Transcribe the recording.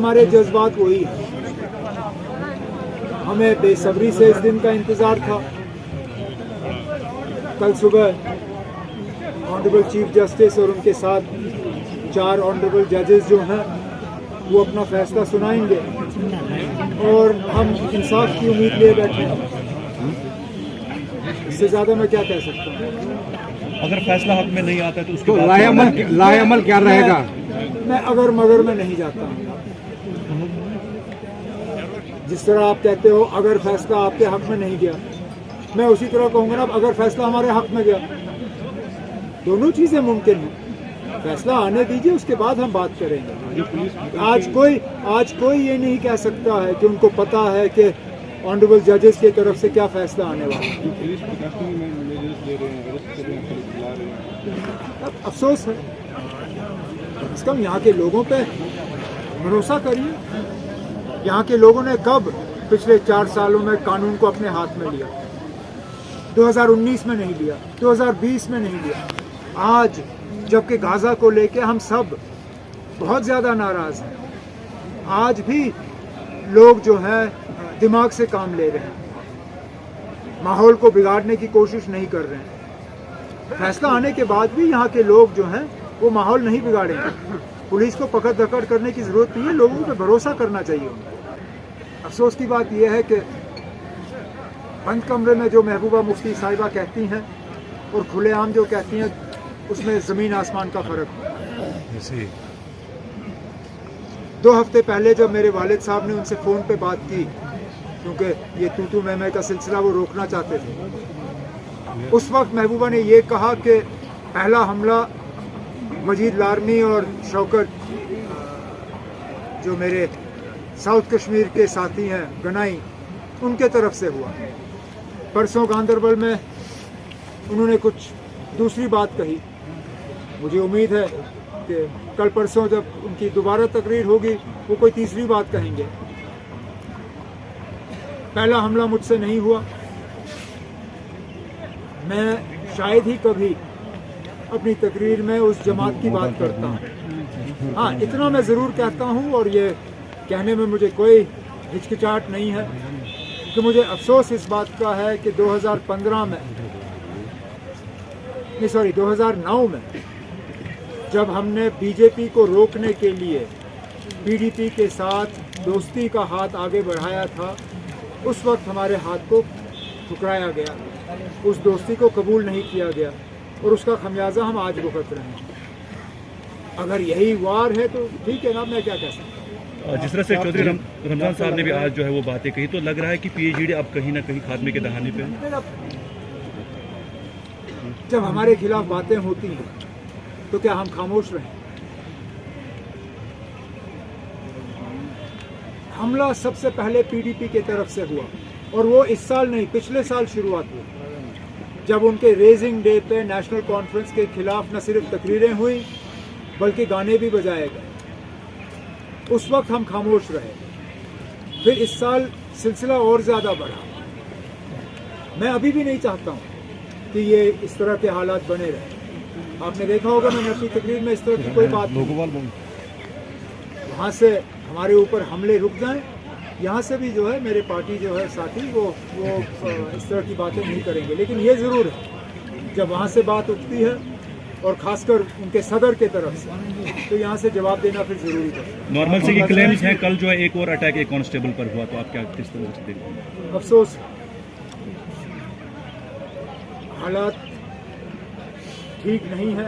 हमारे जज्बात वही हैं। हमें बेसब्री से इस दिन का इंतज़ार था। कल सुबह ऑनरेबल चीफ जस्टिस और उनके साथ 4 ऑनरेबल जजेस जो हैं वो अपना फैसला सुनाएंगे और हम इंसाफ की उम्मीद लिए बैठे हैं। इससे ज़्यादा मैं क्या कह सकता हूँ। अगर फैसला हक में नहीं आता तो उसके तो लाएअमल क्या रहेगा? मैं अगर मगर में नहीं जाता हूँ। जिस तरह आप कहते हो अगर फैसला आपके हक में नहीं गया, मैं उसी तरह कहूँगा ना अगर फैसला हमारे हक में गया। दोनों चीज़ें मुमकिन हैं। फैसला आने दीजिए, उसके बाद हम बात करेंगे। आज कोई ये नहीं कह सकता है कि उनको पता है कि ऑनरेबल जजेस की तरफ से क्या फैसला आने वाला है। अफसोस है। कम से कम यहाँ के लोगों पे भरोसा करिए। यहाँ के लोगों ने कब पिछले 4 सालों में कानून को अपने हाथ में लिया? 2019 में नहीं लिया, 2020 में नहीं लिया। आज जबकि गाज़ा को लेके हम सब बहुत ज़्यादा नाराज़ हैं, आज भी लोग जो है दिमाग से काम ले रहे हैं, माहौल को बिगाड़ने की कोशिश नहीं कर रहे हैं। फैसला आने के बाद भी यहाँ के लोग जो हैं वो माहौल नहीं बिगाड़ेंगे। पुलिस को पकड़ धकड़ करने की ज़रूरत नहीं है, लोगों पे भरोसा करना चाहिए उनको। अफसोस की बात यह है कि बंद कमरे में जो महबूबा मुफ्ती साहिबा कहती हैं और खुलेआम जो कहती हैं उसमें ज़मीन आसमान का फ़र्क है। 2 हफ्ते पहले जब मेरे वालिद साहब ने उनसे फ़ोन पे बात की, क्योंकि ये तू मैं का सिलसिला वो रोकना चाहते थे, उस वक्त महबूबा ने ये कहा कि पहला हमला मजीद लारमी और शौकत जो मेरे साउथ कश्मीर के साथी हैं गनाई, उनके तरफ से हुआ। परसों गांदरबल में उन्होंने कुछ दूसरी बात कही। मुझे उम्मीद है कि कल परसों जब उनकी दोबारा तकरीर होगी वो कोई तीसरी बात कहेंगे। पहला हमला मुझसे नहीं हुआ। मैं शायद ही कभी अपनी तकरीर में उस जमात की बात करता हूँ। हाँ, इतना मैं ज़रूर कहता हूँ और ये कहने में मुझे कोई हिचकिचाहट नहीं है कि मुझे अफसोस इस बात का है कि 2009 में जब हमने बीजेपी को रोकने के लिए पीडीपी के साथ दोस्ती का हाथ आगे बढ़ाया था, उस वक्त हमारे हाथ को ठुकराया गया, उस दोस्ती को कबूल नहीं किया गया और उसका खमियाजा हम आज भुगत रहे हैं। अगर यही वार है तो ठीक है ना, मैं क्या कह सकता हूँ। जिस तरह से चौधरी रमजान साहब ने भी आज जो है वो बातें कही, तो लग रहा है कि पीएचडी अब कहीं ना कहीं खात्मे के दहाने पे है। जब हमारे खिलाफ बातें होती हैं तो क्या हम खामोश रहें? हमला सबसे पहले पीडीपी की तरफ से हुआ और वो इस साल नहीं, पिछले साल शुरुआत हुई, जब उनके रेजिंग डे पे नेशनल कॉन्फ्रेंस के खिलाफ न सिर्फ तकरीरें हुई बल्कि गाने भी बजाए गए। उस वक्त हम खामोश रहे। फिर इस साल सिलसिला और ज़्यादा बढ़ा। मैं अभी भी नहीं चाहता हूँ कि ये इस तरह के हालात बने रहे। आपने देखा होगा मैंने अपनी तकरीर में इस तरह की कोई बात नहीं। वहाँ से हमारे ऊपर हमले रुक जाएं, यहाँ से भी जो है मेरे पार्टी जो है साथी वो इस तरह की बातें नहीं करेंगे। लेकिन ये ज़रूर है जब वहाँ से बात उठती है और ख़ासकर उनके सदर के तरफ से, तो यहाँ से जवाब देना फिर ज़रूरी है। नॉर्मल से ये क्लेम्स हैं, कल जो है एक और अटैक एक कांस्टेबल पर हुआ, तो आप क्या किस तरह से देखते हैं? अफसोस, हालात ठीक नहीं है।